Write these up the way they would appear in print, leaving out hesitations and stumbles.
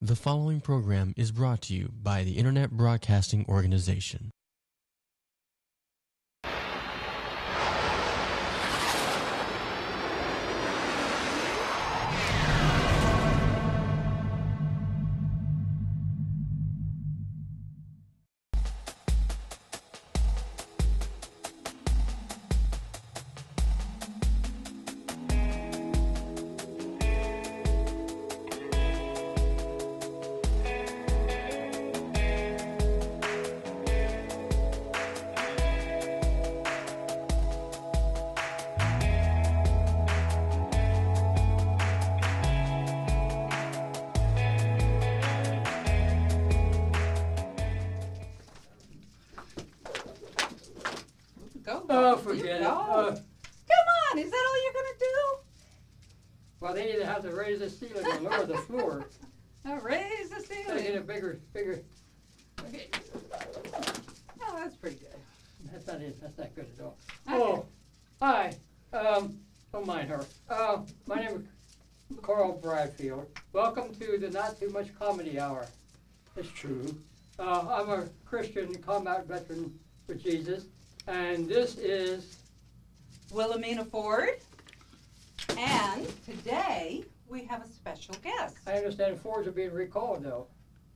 The following program is brought to you by the Internet Broadcasting Organization. Oh, forget it. Come on, is that all you're gonna do? Well, they either have to raise the ceiling or lower the floor. Raise the They ceiling. get a bigger. Okay, Oh, that's pretty good. that's not it. That's not good at all. Okay. Oh, hi. Don't mind her. My name is Carl Bradfield. Welcome to the Not Too Much Comedy Hour. It's true. I'm a Christian combat veteran for Jesus, and this is. Wilhelmina Ford. And today we have a special guest. I understand Fords are being recalled, though.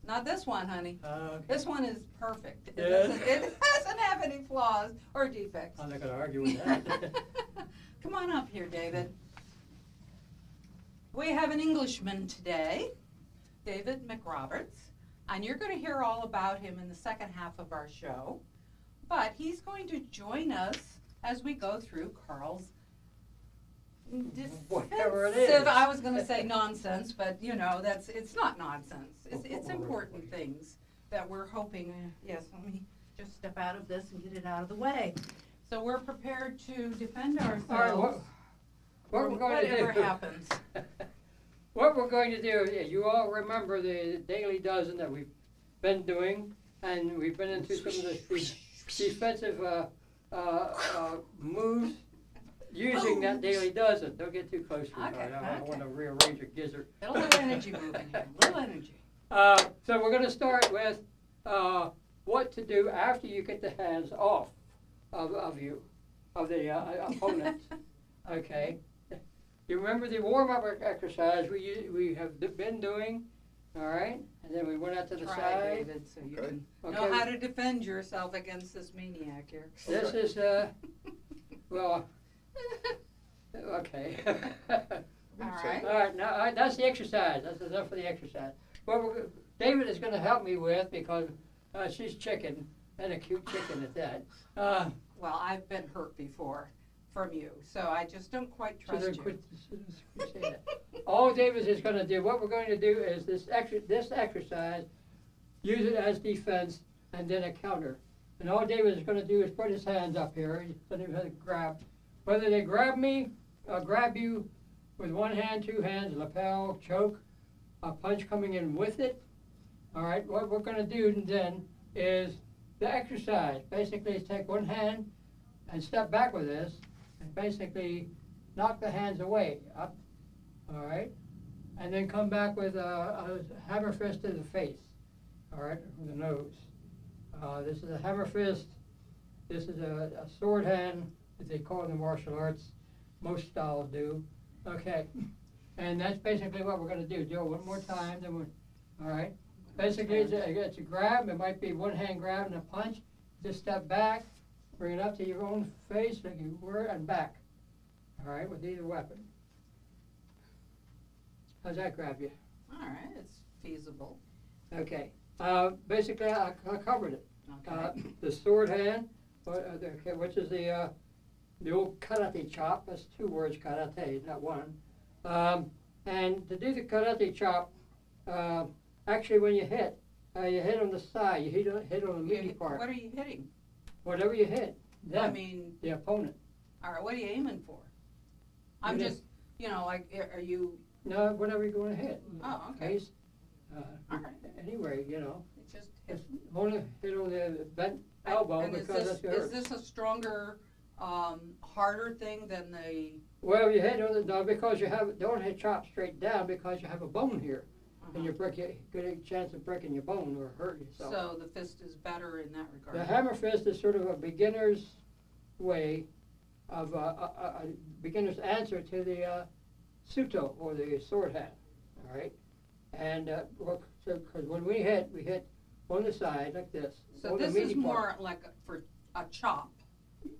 Not this one, honey. Okay. This one is perfect. It Yeah. doesn't have any flaws or defects. I'm not going to argue with that. Come on up here, David. We have an Englishman today, David McRoberts, and you're going to hear all about him in the second half of our show. But he's going to join us as we go through Carl's Whatever it defensive, is. I was going to say nonsense, but you know, it's not nonsense. It's important things that we're hoping. Yes, let me just step out of this and get it out of the way. So we're prepared to defend ourselves. All right, what we're going to do. whatever happens. What we're going to do, you all remember the daily dozen that we've been doing, and we've been into some of the defensive moves using that daily dozen. Don't get too close to me. Okay, I don't okay. want to rearrange your gizzard. A little energy moving here. A little energy. So we're going to start with what to do after you get the hands off of the opponent. Okay. You remember the warm-up exercise we have been doing, all right? And then we went out to the Try, side. David, so you Okay. can Okay. know how to defend yourself against this maniac here. This is well, okay. All right. All right. Now that's the exercise. That's enough for the exercise. What David is going to help me with because she's chicken and a cute chicken at that. Well, I've been hurt before from you, so I just don't quite So trust then you. quit saying that. All David is going to do, what we're going to do is this exercise, use it as defense and then a counter. And all David is going to do is put his hands up here. He's going to grab. Whether they grab me or grab you with one hand, two hands, lapel, choke, a punch coming in with it. All right, what we're going to do then is the exercise. Basically, is take one hand and step back with this and basically knock the hands away, up, all right? And then come back with a hammer fist to the face, all right, from the nose. This is a hammer fist. This is a sword hand, as they call it in the martial arts. Most styles do. Okay, and that's basically what we're going to do. Do it one more time, then all right? Basically, it's a grab. It might be one hand grab and a punch. Just step back, bring it up to your own face, like you were, and back. All right, with either weapon. How's that grab you? All right, it's feasible. Okay. Basically, I covered it. Okay. The sword hand, which is the old karate chop. That's two words, karate, not one. And to do the karate chop, actually, when you hit on the side. You hit on the meaty part. What are you hitting? Whatever you hit, I them, mean, the opponent. all right, what are you aiming for? I'm You just, like, are you, No, whatever you're going to hit. Oh, okay. Face, all right, anyway, it's just Just only hit on the bent elbow and is because this, that's yours. is this a stronger, harder thing than the, Well, you hit on the, no, because you have, don't hit chop straight down because you have a bone here. and you break your, good chance of breaking your bone or hurting yourself. So the fist is better in that regard. The hammer fist is sort of a beginner's way of a beginner's answer to the suto, or the sword hand, all right? And because when we hit on the side like this. So on the this is meaty more part. like for a chop.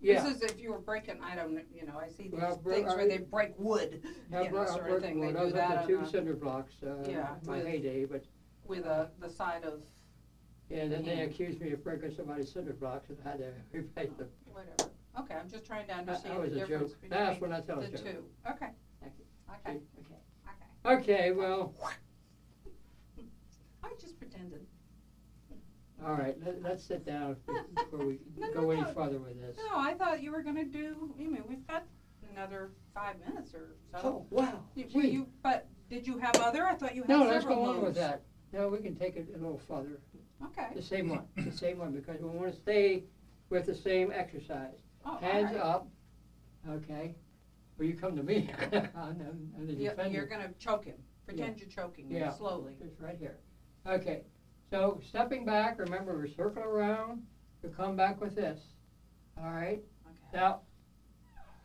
Yeah. This is if you were breaking, I don't, I see these Well, things where they break wood, sort of thing. They I do was up that to on two cinder blocks yeah, in my with- heyday, but with the side of yeah, then they Yeah. accused me of breaking somebody's cinder blocks and I had to replace them. whatever. Okay, I'm just trying to That understand was the a difference joke. That's when I tell between a the joke. two. Okay, Thank you. okay, See? okay. Okay, well, I just pretended. all right, let's sit down before we No, go no, any no. further with this. No, I thought you were gonna do, we've got another 5 minutes or so. Oh, wow. But did you have other? I thought you had No, several let's go on with moves. that. No, we can take it a little further. Okay. The same one, because we want to stay with the same exercise. Oh, Hands all right. up, okay? Or you come to me. I'm the defender. You're gonna choke him. Pretend you're choking him Yeah. slowly. Just right here. Okay, so stepping back, remember we circle around, we come back with this, all right? Okay. Now,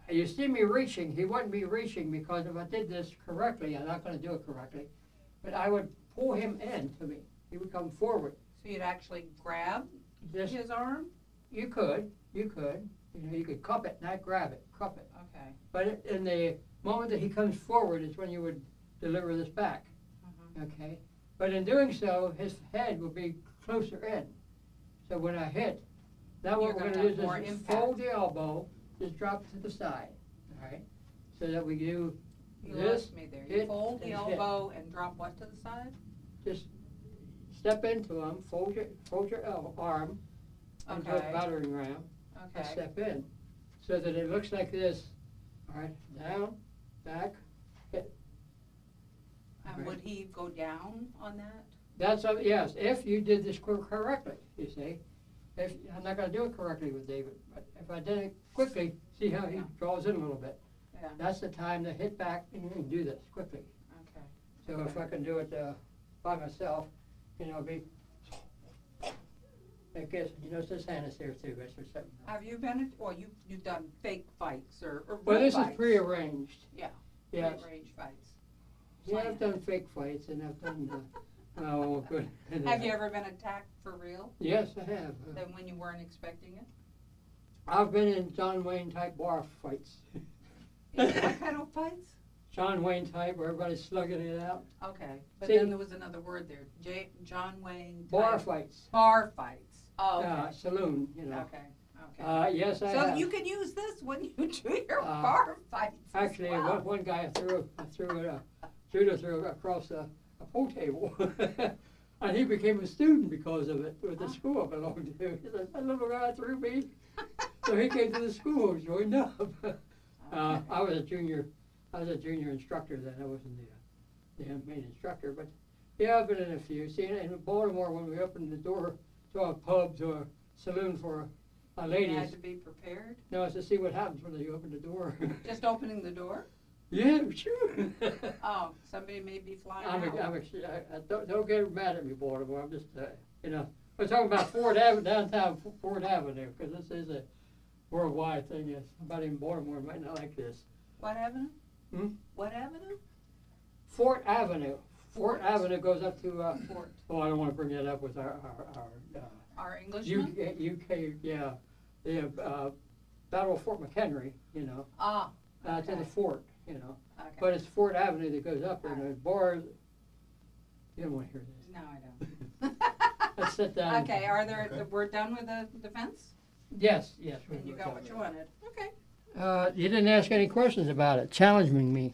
you see me reaching, he wouldn't be reaching because if I did this correctly, I'm not gonna do it correctly, but I would pull him in to me. He would come forward. So you'd actually grab Just, his arm? you could, you could cup it, not grab it, cup it. Okay. But in the moment that he comes forward is when you would deliver this back, Mhm. okay? But in doing so, his head will be closer in. So when I hit, now You're what we're gonna gonna have do more is just impact. fold the elbow, just drop it to the side, all right? So that we do You this, lost me there. You hit, fold the and hit. elbow and drop what to the side? just step into him, fold your arm into a Okay. battering ram, and Okay. step in. So that it looks like this, all right, down, back, hit. And would he go down on that? That's, yes, if you did this correctly, you see. If, I'm not gonna do it correctly with David, but if I did it quickly, see how he Yeah. draws in a little bit. Yeah. That's the time to hit back and you can do this quickly. Okay. So if I can do it by myself, be, I guess, this hand is here too, that's for something. Have you been, you've done fake fights or Well, real this is fights? prearranged. Yeah. Yes. Prearranged fights. Yeah, I've done fake fights and I've done, oh, good. Have you ever been attacked for real? Yes, I have. Then when you weren't expecting it? I've been in John Wayne type bar fights. What kind of fights? John Wayne type, where everybody's slugging it out. Okay, but See- then there was another word there, John Wayne. Bar type- fights. Bar fights. Oh, okay. Saloon, Okay, okay. Yes, I So have. you can use this when you do your Uh, bar fights as Actually, well. one guy judo threw across a pool table. And he became a student because of it, with the Ah. school I belonged to. He said, that little guy threw me. So he came to the school, joined up. I was a junior instructor then. I wasn't the main instructor, but yeah, I've been in a few. See, in Baltimore, when we opened the door to a pub, to a saloon for You ladies, had to be prepared. no, it's to see what happens when they open the door. Just opening the door? Yeah, sure. Oh, somebody may be flying I out. don't get mad at me, Baltimore. I'm just, we're talking about Ford Avenue, downtown Ford Avenue, because this is a worldwide thing. Somebody in Baltimore might not like this. What avenue? Hmm? What avenue? Fort Avenue. Fort Avenue goes up to, Fort. oh, I don't want to bring that up with our Our Englishman? UK, yeah, the Battle of Fort McHenry, Ah, to okay. the fort, Okay. But it's Fort Avenue that goes up there, and there's bars. You don't want to hear this. No, I don't. Let's sit down. Okay, we're done with the defense? Yes. And you got what you wanted? Okay. You didn't ask any questions about it, challenging me.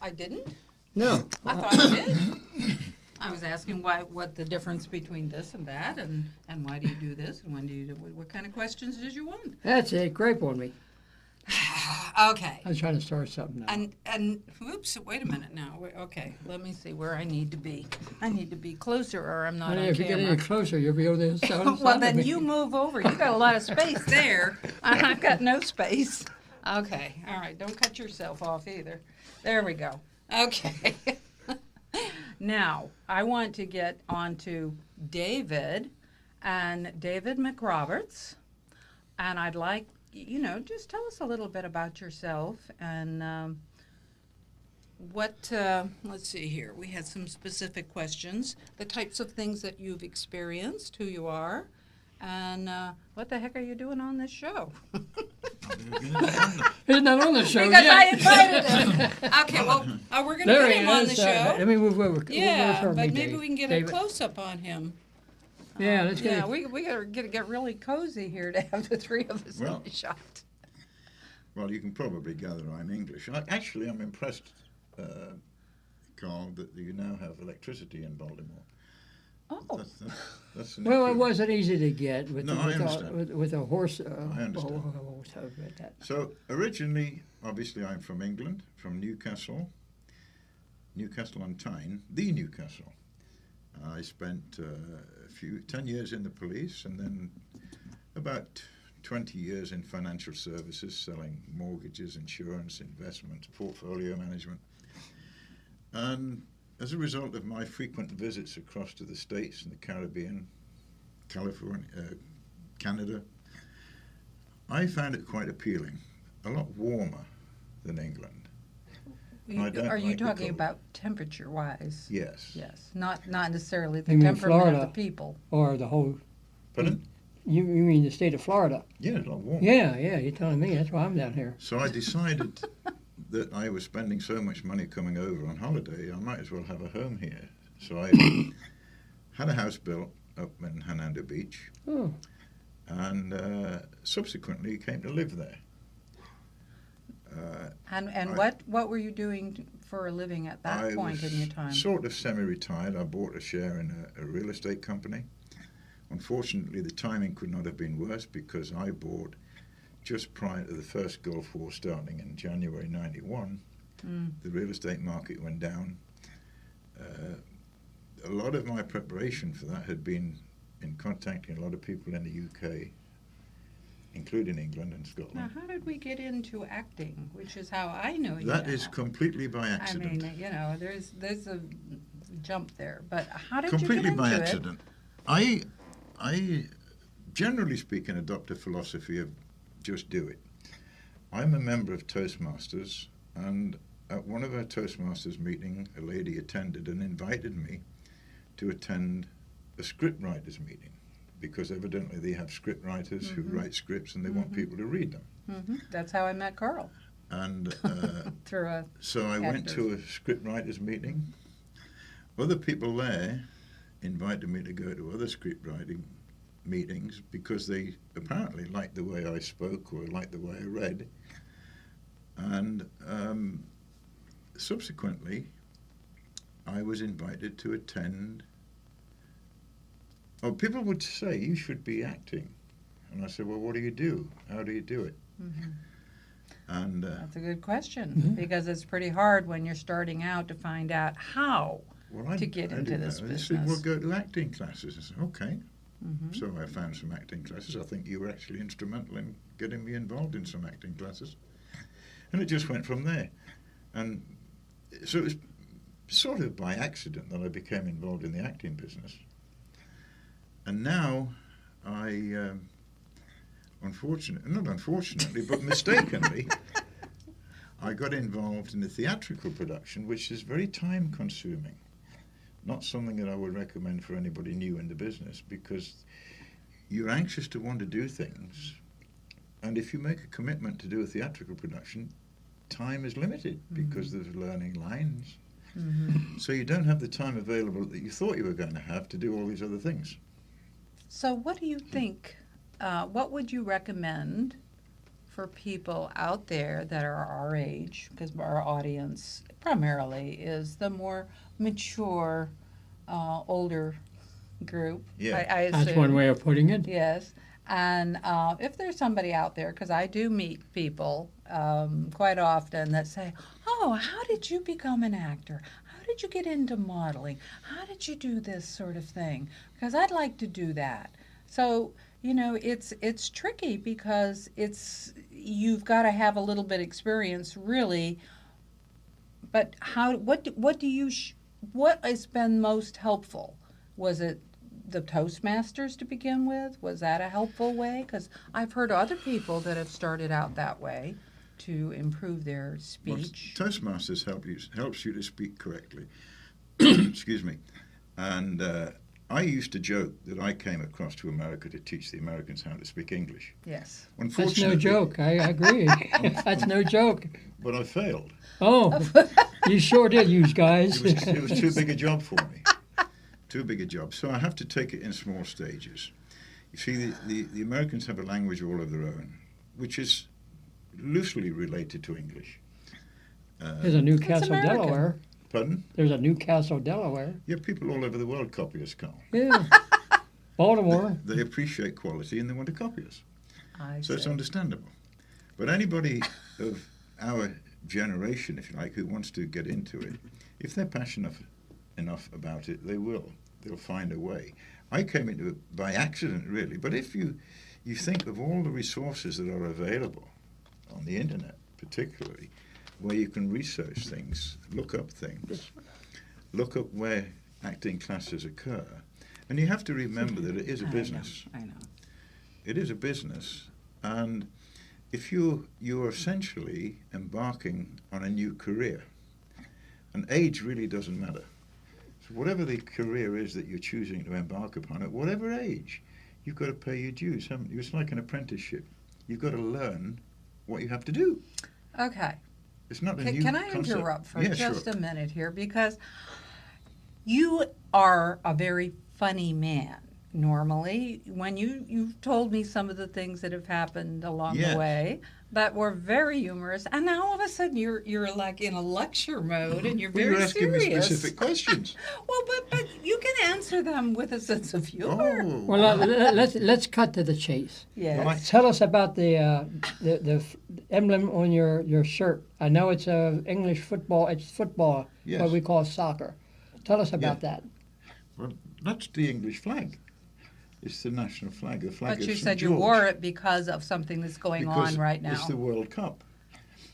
I didn't? No. I thought I did. I was asking what the difference between this and that, and why do you do this, and when do you do, what kind of questions did you want? That's it, grape on me. Okay. I was trying to start something now. And oops, wait a minute now. Okay, let me see where I need to be. I need to be closer, or I'm not on If you get any camera. closer, you'll be over there. Well, then you move over. You got a lot of space there. I've got no space. Okay, all right. Don't cut yourself off either. There we go. Okay. Now, I want to get on to David McRoberts, and I'd like, just tell us a little bit about yourself and let's see here. We had some specific questions, the types of things that you've experienced, who you are, and what the heck are you doing on this show? He's not on the show Because yet. I invited him. Okay, well, we're going to There get he him on is. the show. Let me move over. Yeah, over but maybe we can get a David. close-up on him. Yeah, let's get Yeah, it. we gotta get really cozy here to have the three of us Well, in the shot. Well, you can probably gather I'm English. Actually, I'm impressed, Carl, that you now have electricity in Baltimore. Oh, That's an Well, it improvement. wasn't easy to get with, No, I understand. with a horse. I understand. So about that. So originally, obviously, I'm from England, from Newcastle on Tyne, the Newcastle. I spent 10 years in the police, and then about 20 years in financial services, selling mortgages, insurance, investment, portfolio management. And as a result of my frequent visits across to the States and the Caribbean, California, Canada, I found it quite appealing, a lot warmer than England. I don't are you like the talking cold. about temperature-wise? Yes. Yes, not necessarily the You mean temperament of Florida? the people. Or the whole. Pardon? You mean the state of Florida? Yeah, a lot warmer. Yeah, you're telling me. That's why I'm down here. So I decided that I was spending so much money coming over on holiday, I might as well have a home here. So I had a house built up in Hernando Beach, Oh, and subsequently came to live there. And I- what were you doing for a living at that I point was in your time? sort of semi-retired. I bought a share in a real estate company. Unfortunately, the timing could not have been worse because I bought just prior to the first Gulf War starting in January '91. The real estate market went down. A lot of my preparation for that had been in contacting a lot of people in the UK, including England and Now, Scotland. how did we get into acting, which is how I know you That now? is completely by I accident. mean, there's a jump there, but how did Completely you get by into accident. I, generally speaking, adopt a philosophy of just do it. I'm a member of Toastmasters, and at one of our Toastmasters meeting, a lady attended and invited me to attend a scriptwriters meeting, because evidently they have scriptwriters who write scripts and they want people to read them. That's how I met Carl, And through a so I went to a scriptwriters meeting. Other people there invited me to go to other scriptwriting meetings because they apparently liked the way I spoke or liked the way I read. And subsequently, I was invited to attend. Oh, people would say, you should be acting. And I said, well, what do you do? How do you do it? And That's a good question, because it's pretty hard when you're starting out to find out how. well, to get into didn't this know. They said, well, business. go to acting classes. I said, okay. So I found some acting classes. I think you were actually instrumental in getting me involved in some acting classes. And it just went from there. And so it was sort of by accident that I became involved in the acting business. And now I, not unfortunately, but mistakenly, I got involved in a theatrical production, which is very time consuming. Not something that I would recommend for anybody new in the business, because you're anxious to want to do things, and if you make a commitment to do a theatrical production, time is limited because there's learning lines. So you don't have the time available that you thought you were going to have to do all these other things. So what do you think, what would you recommend for people out there that are our age, because our audience primarily is the more mature, older group? Yeah. I That's assume. one way of putting it. Yes, and if there's somebody out there, because I do meet people quite often that say, oh, how did you become an actor? How did you get into modeling? How did you do this sort of thing? Because I'd like to do that. So, it's tricky because you've got to have a little bit experience really, but what do you what has been most helpful? Was it the Toastmasters to begin with? Was that a helpful way? Because I've heard other people that have started out that way to improve their Well, speech. Toastmasters helps you to speak correctly. Excuse me. And I used to joke that I came across to America to teach the Americans how to speak English. Yes. That's Unfortunately, no joke. I agree. That's no joke. but I failed. Oh, you sure did, you guys. It was too big a job for me. Too big a job. So I have to take it in small stages. You see, the Americans have a language all of their own, which is loosely related to English. There's a Newcastle, American. Delaware. Pardon? There's a Newcastle, Delaware. Yeah, people all over the world copy us, Carl. Yeah. Baltimore. They appreciate quality and they want to copy us. I So it's see. understandable. But anybody of our generation, if you like, who wants to get into it, if they're passionate enough about it, they will. They'll find a way. I came into it by accident, really. But if you think of all the resources that are available on the internet, particularly, where you can research things, look up things, look up where acting classes occur, and you have to remember that it is a business. I know. It is a business, and if you're essentially embarking on a new career, and age really doesn't matter. So whatever the career is that you're choosing to embark upon, at whatever age, you've got to pay your dues, haven't you? It's like an apprenticeship. You've got to learn what you have to do. Okay. It's not a Can, new can I concept. interrupt for Yeah, just sure. a minute here? Because you are a very funny man. Normally, when you've told me some of the things that have happened along Yes. the way that were very humorous, and now all of a sudden you're like in a lecture mode and you're Well, very you're asking serious. me specific questions. Well, but you can answer them with a sense of humor. Oh, Well, let's cut to the chase. Yes. Well, Tell us about the emblem on your shirt. I know it's English football. It's football, Yes. what we call soccer. Tell us about that. well, that's the English flag. It's the national flag, the flag But of you St. said you George. wore it because of something that's going Because on right now. It's the World Cup.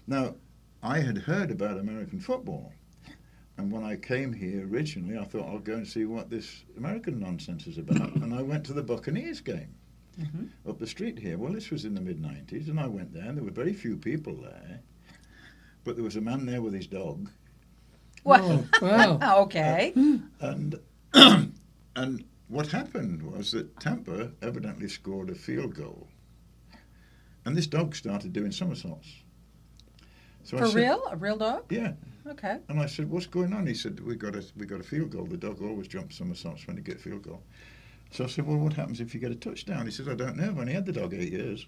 Now, I had heard about American football, and when I came here originally, I thought I'll go and see what this American nonsense is about. And I went to the Buccaneers game up the street here. Well, this was in the mid-90s, and I went there, and there were very few people there. But there was a man there with his dog, Well, Oh, wow. okay. and and what happened was that Tampa evidently scored a field goal, and this dog started doing somersaults. So I For said, real? A real dog? Yeah. Okay. And I said, "What's going on?" He said, "We got a field goal. The dog always jumps somersaults when you get a field goal." So I said, "Well, what happens if you get a touchdown?" He says, "I don't know. I've only had the dog 8 years."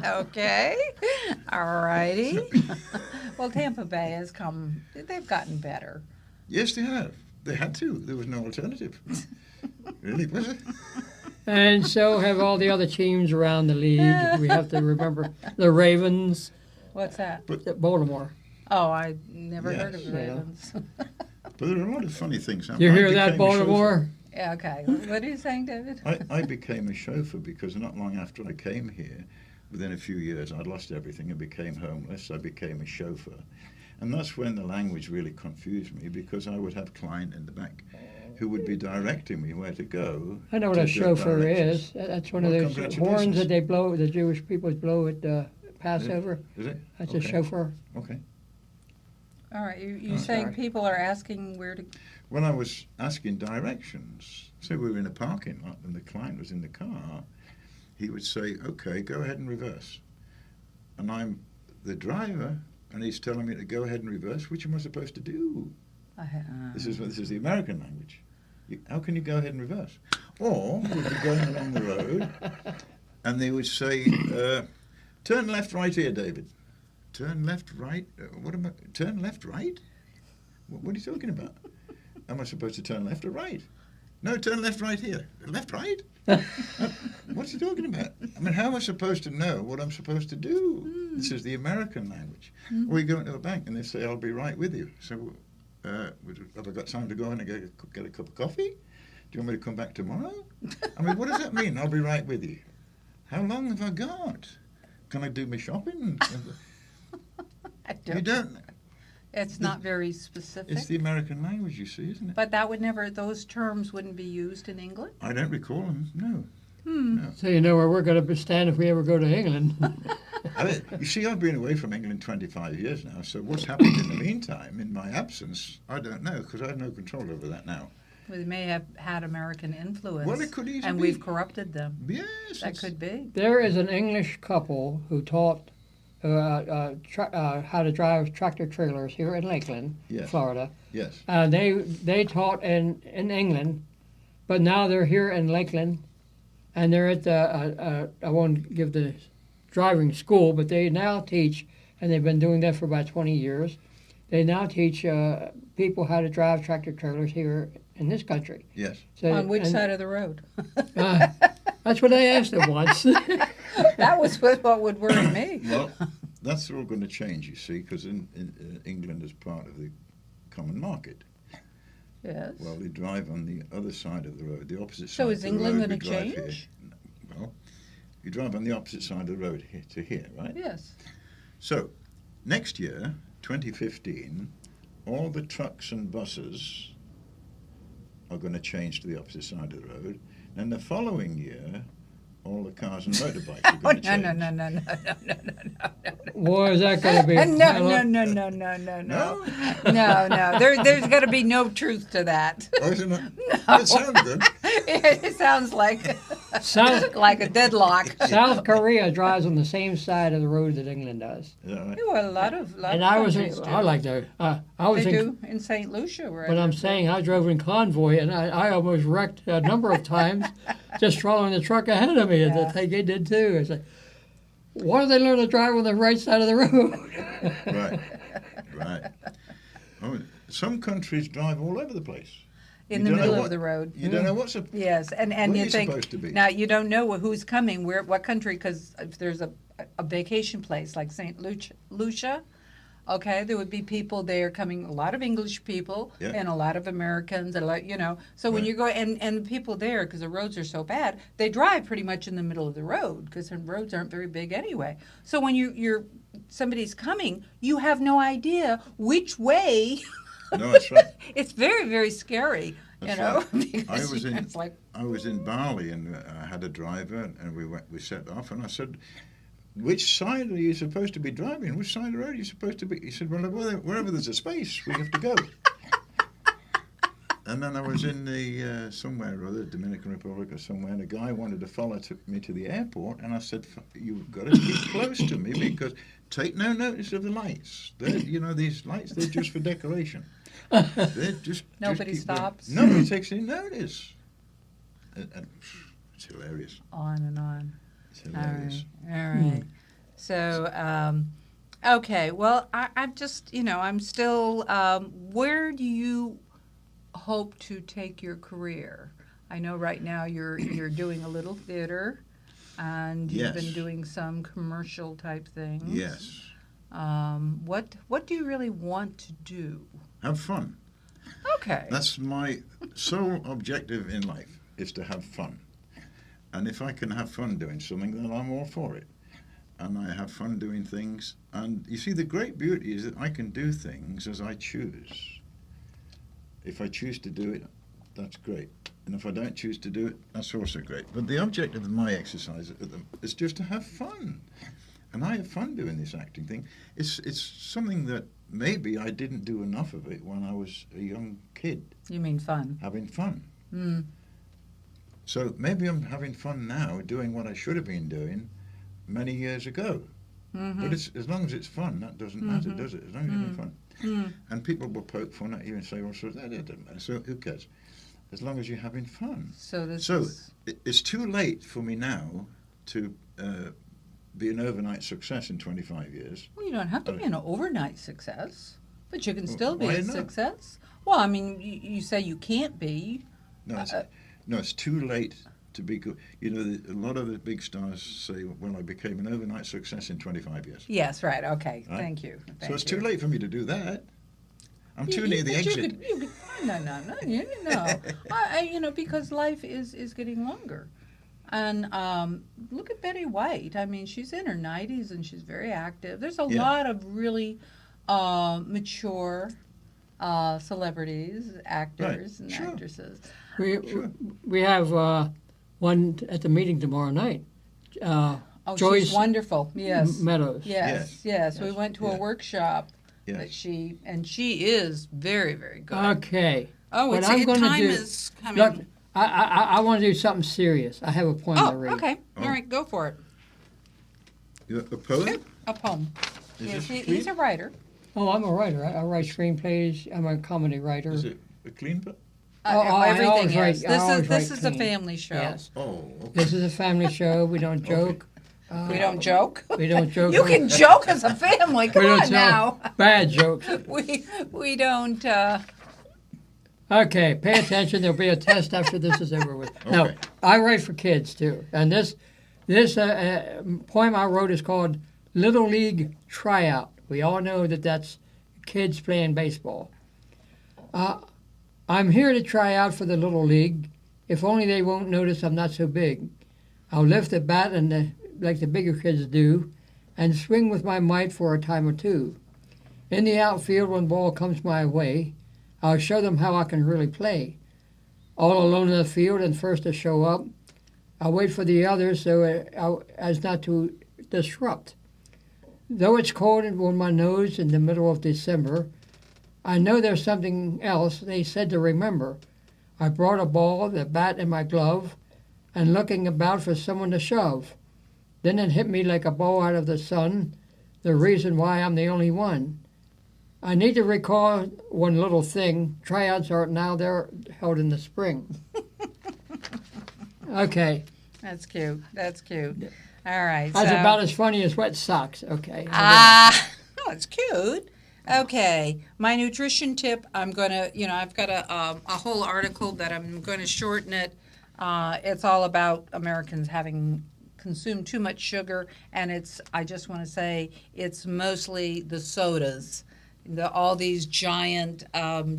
Okay. All righty. Well, Tampa Bay has come, they've gotten better. Yes, they have. They had to. There was no alternative. Really, was it? And so have all the other teams around the league. We have to remember the Ravens, What's that? Baltimore. Oh, I never heard of Yes. the Yeah. Ravens. But there are a lot of funny things happening. You I hear that, became a chauffeur. Baltimore? Yeah, okay. What are you saying, David? I became a chauffeur because not long after I came here, within a few years, I'd lost everything and became homeless. I became a chauffeur. And that's when the language really confused me because I would have client in the back who would be directing me where to go. I know what to a good chauffeur directions. is. That's one of Well, those congratulations. horns that they blow, the Jewish people blow at Passover. Is it? That's Okay. a chauffeur. Okay. All right, you Oh, saying sorry. people are asking where to, When I was asking directions, say we were in a parking lot and the client was in the car, he would say, "Okay, go ahead and reverse." And I'm the driver, and he's telling me to go ahead and reverse. Which am I supposed to do? This is the American language. How can you go ahead and reverse? Or we'd be going along the road, and they would say, "Turn left, right here, David." Turn left, right. Turn left, right? What are you talking about? Am I supposed to turn left or right? No, turn left, right here. Left, right? What's he talking about? I mean, how am I supposed to know what I'm supposed to do? This is the American language. Or you go into a bank and they say, "I'll be right with you." So, have I got time to go in and get a cup of coffee? Do you want me to come back tomorrow? I mean, what does that mean? I'll be right with you. How long have I got? Can I do my shopping? I You don't. It's not very specific. It's the American language, you see, isn't it? But that would never, those terms wouldn't be used in England? I don't recall them, no. So you know where we're going to stand if we ever go to England. You see, I've been away from England 25 years now, so what's happened in the meantime, in my absence, I don't know, because I have no control over that now. We may have had American influence. Well, it could easily and be. we've corrupted them. Yes. That it's- could be. There is an English couple who taught how to drive tractor trailers here in Lakeland, Yes. Florida. Yes. They taught in England, but now they're here in Lakeland, and they're at the I won't give the driving school, but they now teach, and they've been doing that for about 20 years. They now teach people how to drive tractor trailers here in this country. Yes. So, On which and, side of the road? That's what I asked them once. That was what would worry me. Well, that's all going to change, you see, because in England is part of the common market. Yes. Well, they drive on the other side of the road, the opposite side So of is the England road. gonna we drive here. change? Well, you drive on the opposite side of the road here to here, right? Yes. So, next year, 2015, all the trucks and buses are going to change to the opposite side of the road. And the following year, all the cars and motorbikes are Oh, going to no, change. no, no, no, no, no, no, Boy, is that going to be no. a No, pile no, up. no, no, no, no, no. No? No, no. There's got to be no truth to that. Oh, isn't it? It sounds good. It sounds like South, like a deadlock. South Korea drives on the same side of the road that England does. Is that right? Well, a lot of And I was, countries do. I like to, I was They in, do in St. Lucia, right? but I'm saying I drove in convoy and I almost wrecked a number of times just following the truck ahead of me. And Yeah. I think they did too. It's like, why do they learn to drive on the right side of the road? Right, right. Oh, some countries drive all over the place. in you the don't know middle what- of the road. You don't know what's a, Yes, and where you you're think supposed to be. now you don't know who's coming, what country, because if there's a vacation place like St. Lucia, okay, there would be people there coming, a lot of English people Yeah. and a lot of Americans, and so when Right. you go and the people there, because the roads are so bad, they drive pretty much in the middle of the road because the roads aren't very big anyway. So when you're somebody's coming, you have no idea which way. No, that's right. It's very, very scary, That's you know. right. Because was in- it's like, I was in Bali and I had a driver and we set off and I said, which side are you supposed to be driving? Which side of the road are you supposed to be? He said, well, wherever there's a space, we have to go. And then I was in the somewhere or other, Dominican Republic or somewhere, and a guy wanted to follow me to the airport, and I said, you've got to keep close to me because take no notice of the lights. These lights, they're just for decoration. They're just Nobody keep going. stops. Nobody takes any notice. And it's hilarious. on and on. It's All hilarious. right, all right. So, okay, well, I'm just, I'm still, where do you hope to take your career? I know right now you're doing a little theater, and you've been Yes. doing some commercial type things. Yes. What do you really want to do? Have fun. Okay. That's my sole objective in life, is to have fun. And if I can have fun doing something, then I'm all for it. And I have fun doing things. And you see, the great beauty is that I can do things as I choose. If I choose to do it, that's great. And if I don't choose to do it, that's also great. But the objective of my exercise is just to have fun. And I have fun doing this acting thing. It's something that maybe I didn't do enough of it when I was a young kid, You mean fun? having fun. Mm. So maybe I'm having fun now doing what I should have been doing many years ago. Mm-hmm. But as long as it's fun, that doesn't matter, does it? As long as you're having fun. Mm. And people will poke fun at you and say, well, so that doesn't matter. So who cares? As long as you're having fun. So this So is, it's too late for me now to be an overnight success in 25 years. well, you don't have to be an overnight success, but you can Well, still be why a not? success. Well, I mean, you say you can't be. No, it's too late to be good. A lot of the big stars say, well, I became an overnight success in 25 years. Yes, right. Okay. Right. Thank you. So it's too late for me to do that. I'm too near the but exit. You could, no. Because life is getting longer. And look at Betty White. I mean, she's in her 90s and she's very active. There's a Yeah. lot of really mature celebrities, actors, and Sure. actresses. We have one at the meeting tomorrow night. Oh, Joyce she's wonderful. Yes. Meadows. Yes. We Yes. went to a Yeah. workshop Yes. that she is very, very good. Okay. Oh, what it's I'm gonna time do- is coming. Look, I want to do something serious. I have a poem to Oh, read. okay. Oh. All right, go for it. A poem? A poem. Is Yes, this he's a writer. Oh, I'm a writer. I write screenplays. I'm a comedy writer. Is it a clean book? I Everything always is. write- I This always is this write is a clean. family show. Yes. Oh, okay. This is a family show. We don't joke. We don't joke. We don't joke. You can joke as a family. We Come don't on tell now. bad jokes. We don't. Okay, pay attention. There'll be a test after this is over with. No, Okay. I write for kids too, and this poem I wrote is called "Little League Tryout." We all know that that's kids playing baseball. I'm here to try out for the Little League. If only they won't notice I'm not so big. I'll lift the bat like the bigger kids do, and swing with my might for a time or two. In the outfield, when ball comes my way, I'll show them how I can really play. All alone in the field and first to show up, I'll wait for the others as not to disrupt. Though it's cold on my nose in the middle of December, I know there's something else they said to remember. I brought a ball, the bat in my glove, and looking about for someone to shove. Then it hit me like a ball out of the sun, the reason why I'm the only one. I need to recall one little thing. Tryouts are now they're held in the spring. Okay. That's cute. That's cute. All right. That's so, about as funny as wet socks. Okay. Oh, it's cute. Okay, my nutrition tip. I'm gonna, I've got a whole article that I'm going to shorten it. It's all about Americans having consumed too much sugar, and I just want to say it's mostly the sodas, all these giant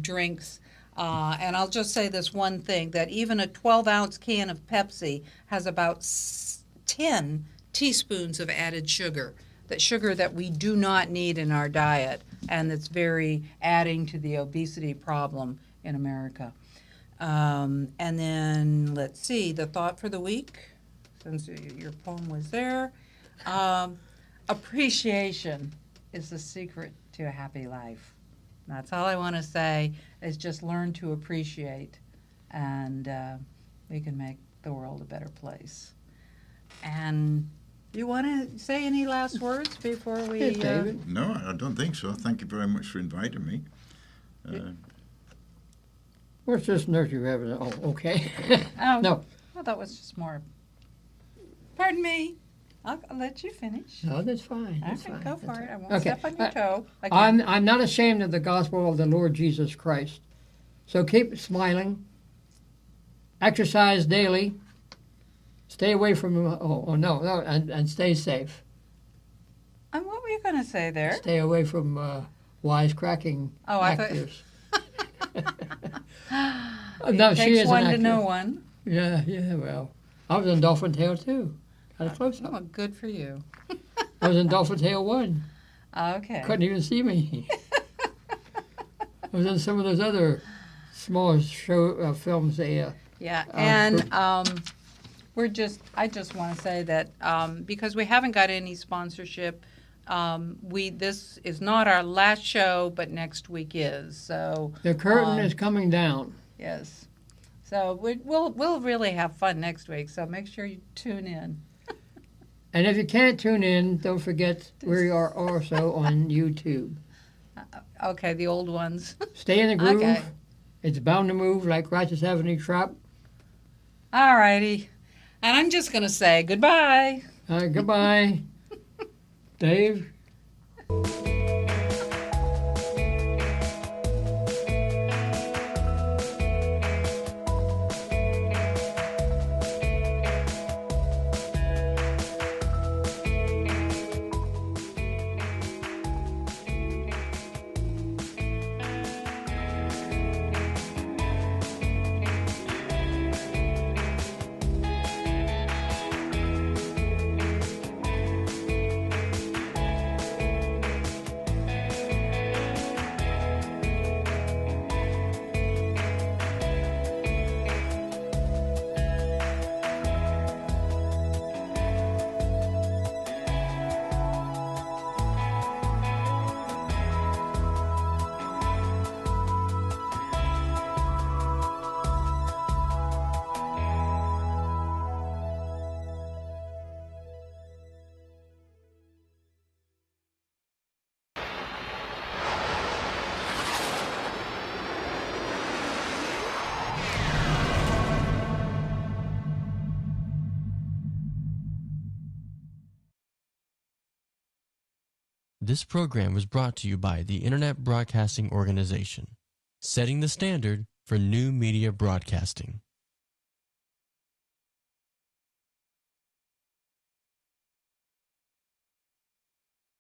drinks. And I'll just say this one thing, that even a 12-ounce can of Pepsi has about 10 teaspoons of added sugar. That sugar that we do not need in our diet, and it's very adding to the obesity problem in America. And then, let's see, the thought for the week, since your poem was there. Appreciation is the secret to a happy life. That's all I want to say, is just learn to appreciate, and we can make the world a better place. And you want to say any last words before we... Yes, David. No, I don't think so. Thank you very much for inviting me. What's this nursery rabbit? Oh, okay. Oh, No, well, that was just more... Pardon me. I'll let you finish. no, that's fine. All That's right, fine. go That's for it. I won't Okay. step on your toe. Again. I'm not ashamed of the gospel of the Lord Jesus Christ. So keep smiling. Exercise daily. Stay away from no, and stay safe. And what were you going to say there? Stay away from wisecracking Oh, I thought- actors. No, It she takes is one an to actor. know one. Yeah, well, I was in Dolphin Tale too. Got a close Oh, up. good for you. I was in Dolphin Tale 1. Okay. Couldn't even see me. I was in some of those other small show films. Yeah, and I just want to say that because we haven't got any sponsorship, this is not our last show, but next week is. So The curtain is coming down. yes, so we'll really have fun next week. So make sure you tune in. And if you can't tune in, don't forget we are also on YouTube. Okay, the old ones. Stay in the groove. Okay. It's bound to move like Righteous Avenue Trap. All righty, and I'm just gonna say goodbye. Goodbye. Dave? This program was brought to you by the Internet Broadcasting Organization, setting the standard for new media broadcasting.